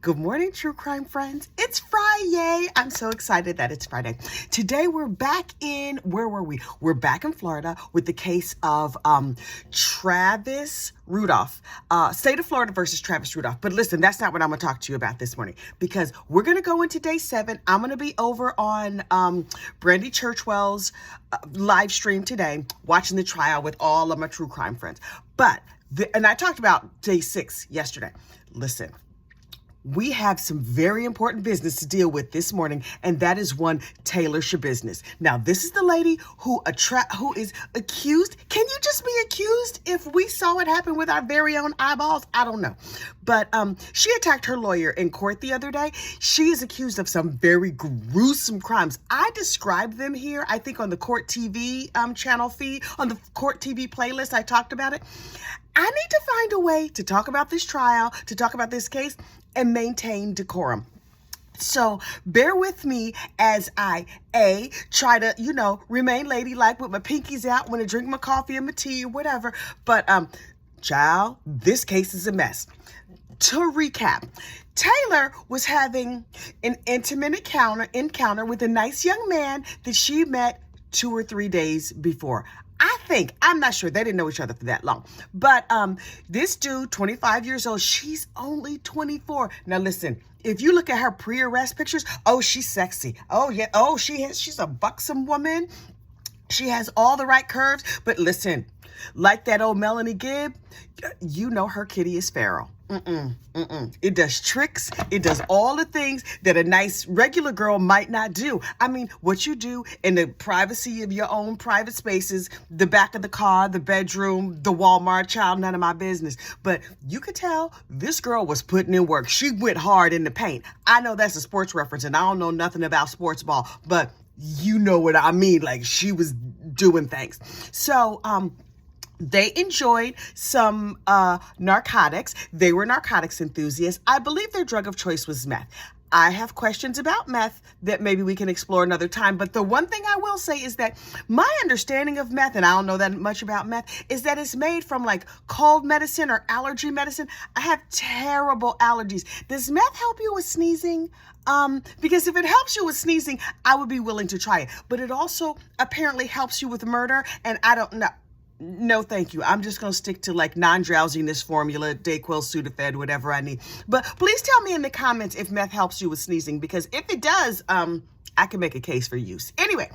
Good morning, true crime friends. It's Friday. I'm so excited that it's Friday. Today we're back in, where were we? We're back in Florida with the case of Travis Rudolph. State of Florida versus Travis Rudolph. But listen, that's not what I'm going to talk to you about this morning, because we're going to go into day 7. I'm going to be over on Brandy Churchwell's live stream today, watching the trial with all of my true crime friends. And I talked about day 6 yesterday. Listen. We have some very important business to deal with this morning, and that is one Taylor Schabusiness. Now, this is the lady who is accused. Can you just be accused if we saw it happen with our very own eyeballs? I don't know. But she attacked her lawyer in court the other day. She is accused of some very gruesome crimes. I described them here, I think, on the Court TV channel feed, on the Court TV playlist. I talked about it. I need to find a way to talk about this trial, to talk about this case, and maintain decorum. So bear with me as I, try to, remain ladylike with my pinkies out when I drink my coffee and my tea or whatever. But, child, this case is a mess. To recap, Taylor was having an intimate encounter with a nice young man that she met 2 or 3 days before. I'm not sure, they didn't know each other for that long. But this dude, 25 years old, she's only 24. Now listen, if you look at her pre-arrest pictures, oh, she's sexy. Oh yeah, she's a buxom woman. She has all the right curves. But listen, like that old Melanie Gibb, you know her kitty is feral. It does tricks. It does all the things that a nice regular girl might not do. I mean, what you do in the privacy of your own private spaces, the back of the car, the bedroom, the Walmart, child, none of my business. But you could tell this girl was putting in work. She went hard in the paint. I know that's a sports reference, and I don't know nothing about sports ball, but you know what I mean. Like, she was doing things. So, they enjoyed some narcotics. They were narcotics enthusiasts. I believe their drug of choice was meth. I have questions about meth that maybe we can explore another time. But the one thing I will say is that my understanding of meth, and I don't know that much about meth, is that it's made from like cold medicine or allergy medicine. I have terrible allergies. Does meth help you with sneezing? Because if it helps you with sneezing, I would be willing to try it. But it also apparently helps you with murder, and I don't know. No, thank you. I'm just going to stick to like non-drowsiness formula, Dayquil, Sudafed, whatever I need. But please tell me in the comments if meth helps you with sneezing, because if it does, I can make a case for use. Anyway,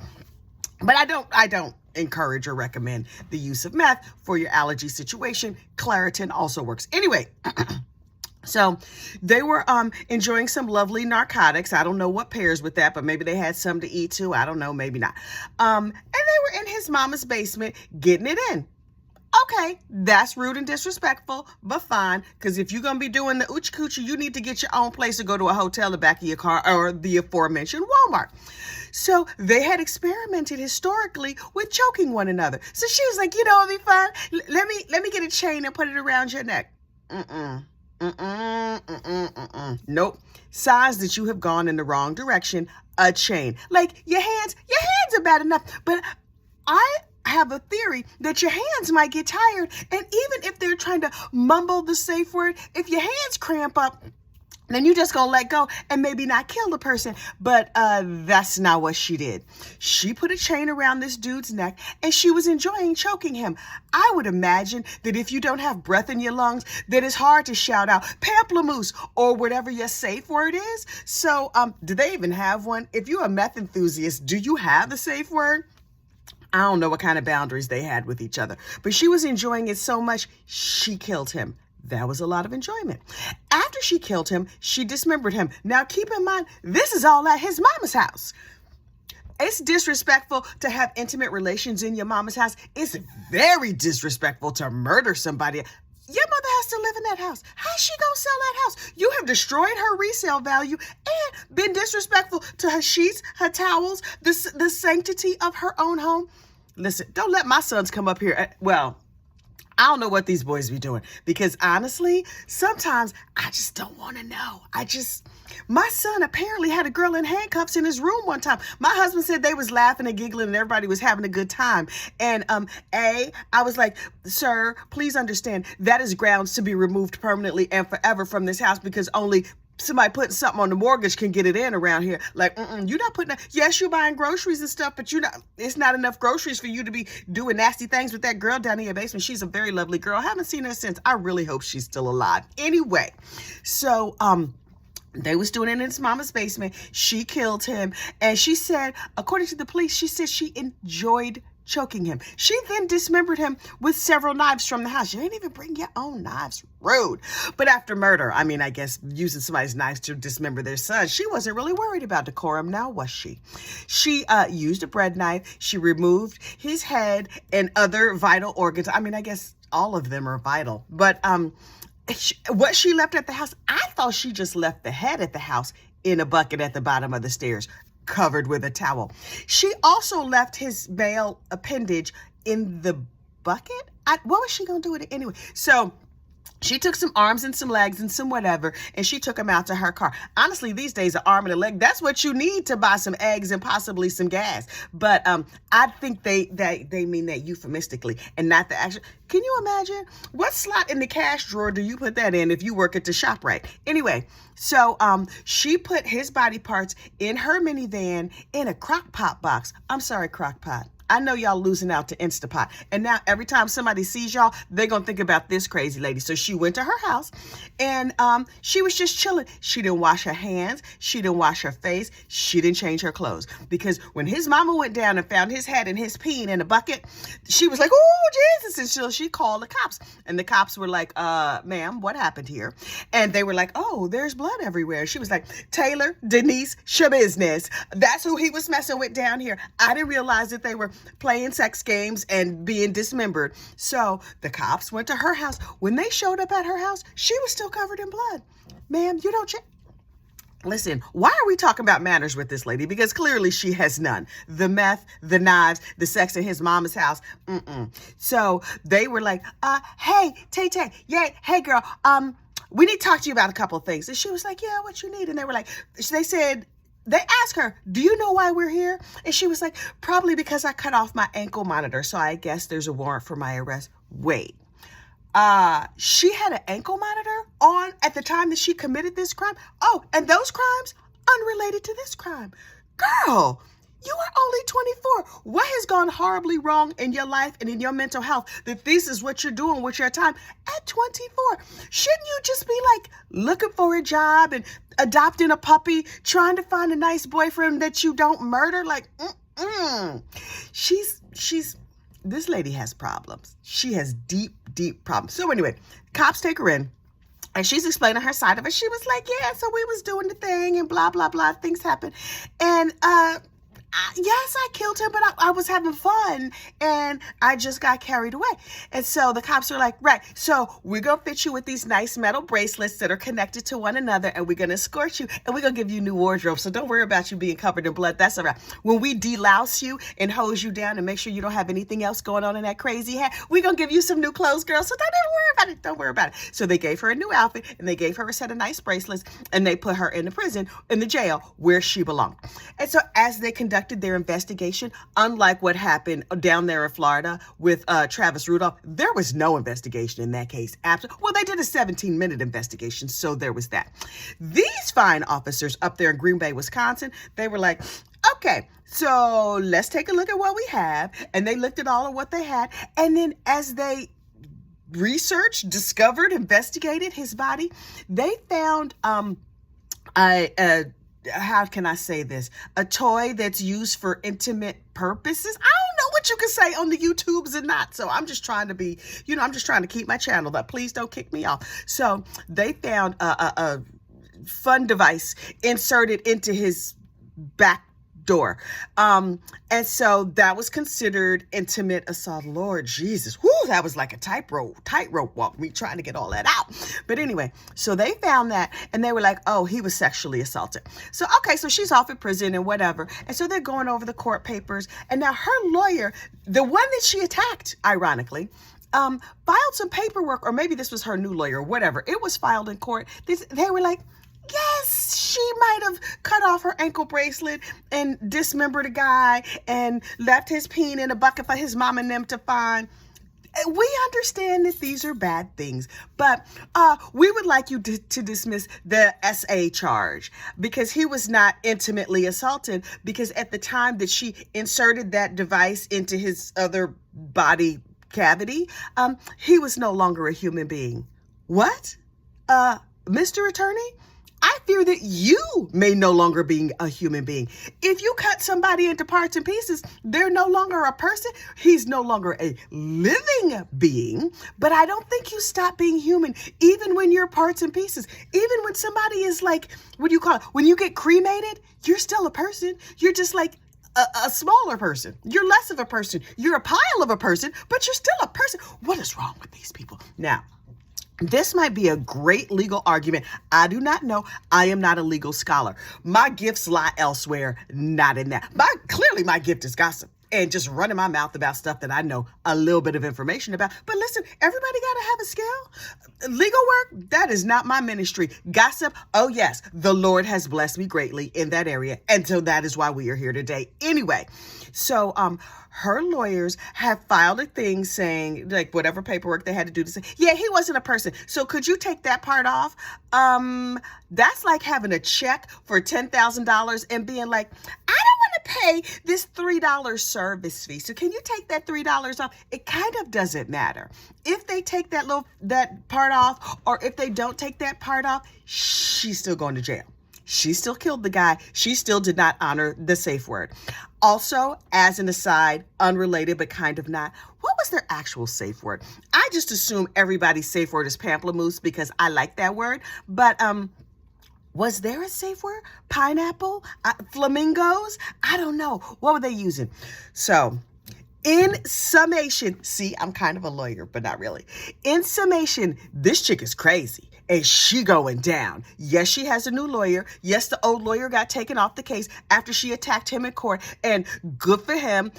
but I don't encourage or recommend the use of meth for your allergy situation. Claritin also works. Anyway, so they were enjoying some lovely narcotics. I don't know what pairs with that, but maybe they had some to eat too. I don't know, maybe not. And they were in his mama's basement getting it in. Okay, that's rude and disrespectful, but fine. Because if you're going to be doing the oochie coochie, you need to get your own place to go to a hotel in the back of your car or the aforementioned Walmart. So they had experimented historically with choking one another. So she was like, it'd be fun. Let me get a chain and put it around your neck. Nope. Signs that you have gone in the wrong direction. A chain. Like your hands are bad enough. But I have a theory that your hands might get tired. And even if they're trying to mumble the safe word, if your hands cramp up, then you just gonna let go and maybe not kill the person. But that's not what she did. She put a chain around this dude's neck and she was enjoying choking him. I would imagine that if you don't have breath in your lungs, that it's hard to shout out pamplemousse or whatever your safe word is. So do they even have one? If you're a meth enthusiast, do you have the safe word? I don't know what kind of boundaries they had with each other, but she was enjoying it so much, she killed him. That was a lot of enjoyment. After she killed him, she dismembered him. Now, keep in mind, this is all at his mama's house. It's disrespectful to have intimate relations in your mama's house. It's very disrespectful to murder somebody. Your mother has to live in that house. How's she gonna sell that house? You have destroyed her resale value and been disrespectful to her sheets, her towels, the sanctity of her own home. Listen, don't let my sons come up here. I don't know what these boys be doing, because honestly, sometimes I just don't want to know. My son apparently had a girl in handcuffs in his room one time. My husband said they was laughing and giggling and everybody was having a good time. And I was like, sir, please understand that is grounds to be removed permanently and forever from this house, because only somebody putting something on the mortgage can get it in around here. Like, you're not putting that. Yes, you're buying groceries and stuff, but it's not enough groceries for you to be doing nasty things with that girl down in your basement. She's a very lovely girl. I haven't seen her since. I really hope she's still alive. Anyway, so, they was doing it in his mama's basement. She killed him. And she said, according to the police, she said she enjoyed choking him. She then dismembered him with several knives from the house. You didn't even bring your own knives. Rude. But after murder, I mean, I guess using somebody's knives to dismember their son, she wasn't really worried about decorum now, was she? She used a bread knife. She removed his head and other vital organs. I mean, I guess all of them are vital. But what she left at the house, I thought she just left the head at the house in a bucket at the bottom of the stairs, covered with a towel. She also left his male appendage in the bucket. What was she going to do with it anyway? So she took some arms and some legs and some whatever, and she took them out to her car. Honestly, these days, an arm and a leg, that's what you need to buy some eggs and possibly some gas. But I think they mean that euphemistically and not the actual. Can you imagine? What slot in the cash drawer do you put that in if you work at the ShopRite? Anyway, so she put his body parts in her minivan in a crock pot box. I'm sorry, crock pot. I know y'all losing out to Instapot. And now every time somebody sees y'all, they're going to think about this crazy lady. So she went to her house and she was just chilling. She didn't wash her hands. She didn't wash her face. She didn't change her clothes. Because when his mama went down and found his head and his peen in a bucket, she was like, oh, Jesus. And so she called the cops. And the cops were like, ma'am, what happened here? And they were like, oh, there's blood everywhere. She was like, Taylor Schabusiness. That's who he was messing with down here. I didn't realize that they were playing sex games and being dismembered. So the cops went to her house. When they showed up at her house, she was still covered in blood. Ma'am, you don't Listen, why are we talking about manners with this lady? Because clearly she has none. The meth, the knives, the sex in his mama's house. So they were like, hey, Tay, yeah, hey girl, we need to talk to you about a couple of things. And she was like, yeah, what you need? And they were like, they asked her, do you know why we're here? And she was like, probably because I cut off my ankle monitor. So I guess there's a warrant for my arrest. Wait, she had an ankle monitor on at the time that she committed this crime? Oh, and those crimes unrelated to this crime. Girl, you are only 24. What has gone horribly wrong in your life and in your mental health that this is what you're doing with your time at 24? Shouldn't you just be like looking for a job and adopting a puppy, trying to find a nice boyfriend that you don't murder? Like, this lady has problems. She has deep, deep problems. So anyway, cops take her in. And she's explaining her side of it. She was like, yeah, so we was doing the thing and blah, blah, blah. Things happen. And, yes, I killed him, but I was having fun and I just got carried away. And so the cops were like, right, so we're going to fit you with these nice metal bracelets that are connected to one another, and we're going to escort you, and we're going to give you new wardrobe. So don't worry about you being covered in blood. That's all right. When we delouse you and hose you down and make sure you don't have anything else going on in that crazy head, we're going to give you some new clothes, girl. So don't worry about it. Don't worry about it. So they gave her a new outfit and they gave her a set of nice bracelets, and they put her in the prison, in the jail where she belonged. And so as they conducted their investigation, unlike what happened down there in Florida with Travis Rudolph, there was no investigation in that case. Well, they did a 17-minute investigation, so there was that. These fine officers up there in Green Bay, Wisconsin, they were like, okay, so let's take a look at what we have. And they looked at all of what they had. And then as they researched, discovered, investigated his body, they found how can I say this? A toy that's used for intimate purposes. I don't know what you can say on the YouTubes and not. So I'm just trying to be, I'm just trying to keep my channel up. Please don't kick me off. So they found a fun device inserted into his back door. And so that was considered intimate assault. Lord Jesus. Whoo, that was like a tightrope walk, me trying to get all that out. But anyway, so they found that and they were like, oh, he was sexually assaulted. So, okay, so she's off in prison and whatever. And so they're going over the court papers. And now her lawyer, the one that she attacked, ironically, filed some paperwork, or maybe this was her new lawyer, whatever. It was filed in court. They were like, yes, she might have cut off her ankle bracelet and dismembered a guy and left his peen in a bucket for his mom and them to find. We understand that these are bad things, but we would like you to dismiss the SA charge because he was not intimately assaulted, because at the time that she inserted that device into his other body cavity, he was no longer a human being. What? Mr. Attorney? I fear that you may no longer be a human being. If you cut somebody into parts and pieces, they're no longer a person. He's no longer a living being, but I don't think you stop being human, even when you're parts and pieces. Even when somebody is like, what do you call it? When you get cremated, you're still a person. You're just like a smaller person. You're less of a person. You're a pile of a person, but you're still a person. What is wrong with these people? Now, this might be a great legal argument. I do not know. I am not a legal scholar. My gifts lie elsewhere, not in that. Clearly, my gift is gossip and just running my mouth about stuff that I know a little bit of information about. But listen, everybody got to have a skill. Legal work, that is not my ministry. Gossip, oh yes, the Lord has blessed me greatly in that area. And so that is why we are here today. Anyway, so her lawyers have filed a thing saying, like, whatever paperwork they had to do to say, yeah, he wasn't a person. So could you take that part off? That's like having a check for $10,000 and being like, I don't want to pay this $3 service fee. So can you take that $3 off? It kind of doesn't matter. If they take that part off, or if they don't take that part off, she's still going to jail. She still killed the guy. She still did not honor the safe word. Also, as an aside, unrelated but kind of not, what was their actual safe word? I just assume everybody's safe word is pamplemousse because I like that word. But was there a safe word? Pineapple? Flamingos? I don't know. What were they using? So, in summation, see, I'm kind of a lawyer, but not really. In summation, this chick is crazy. And she going down. Yes, she has a new lawyer. Yes, the old lawyer got taken off the case after she attacked him in court. And good for him.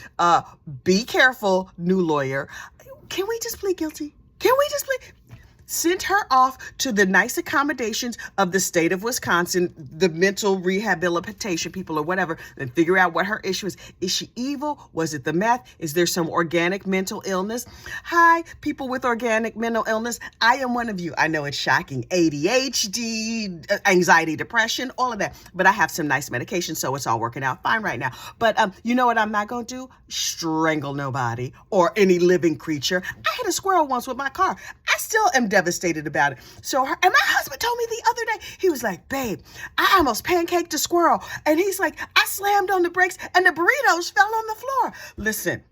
Be careful, new lawyer. Can we just plead guilty? Can we just plead? Send her off to the nice accommodations of the state of Wisconsin, the mental rehabilitation people or whatever, and figure out what her issue is. Is she evil? Was it the meth? Is there some organic mental illness? Hi, people with organic mental illness. I am one of you. I know it's shocking. ADHD, anxiety, depression, all of that. But I have some nice medication, so it's all working out fine right now. But you know what I'm not going to do? Strangle nobody or any living creature. I hit a squirrel once with my car. I still am devastated about it. So, and my husband told me the other day, he was like, babe, I almost pancaked a squirrel. And he's like, I slammed on the brakes and the burritos fell on the floor. Listen,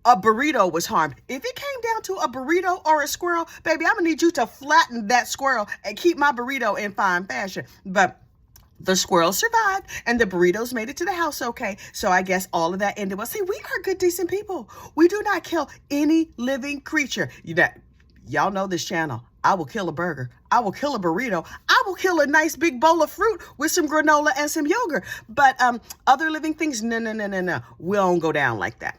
a burrito was harmed. If it came down to a burrito or a squirrel, baby, I'm gonna need you to flatten that squirrel and keep my burrito in fine fashion. But the squirrel survived and the burritos made it to the house okay. So I guess all of that ended well. See, we are good, decent people. We do not kill any living creature. Y'all know this channel. I will kill a burger. I will kill a burrito. I will kill a nice big bowl of fruit with some granola and some yogurt. But other living things, no. We don't go down like that.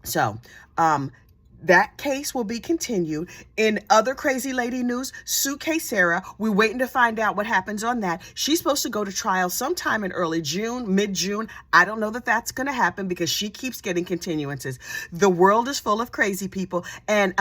So that case will be continued. In other crazy lady news, Suitcase Sarah, we're waiting to find out what happens on that. She's supposed to go to trial sometime in early June, mid-June. I don't know that that's going to happen because she keeps getting continuances. The world is full of crazy people. And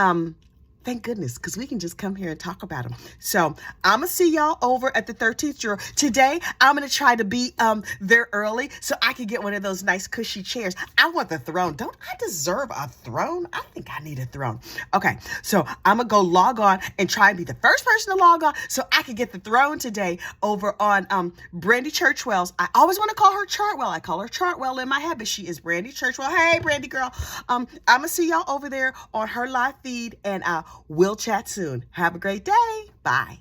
thank goodness, because we can just come here and talk about them. So I'm going to see y'all over at the 13th Juror. Today, I'm going to try to be there early so I can get one of those nice cushy chairs. I want the throne. Don't I deserve a throne? I think I need a throne. Okay, so I'm going to go log on and try and be the first person to log on so I can get the throne today over on Brandy Churchwell's. I always want to call her Chartwell. I call her Chartwell in my head, but she is Brandy Churchwell. Hey, Brandy girl. I'm going to see y'all over there on her live feed, and we'll chat soon. Have a great day. Bye.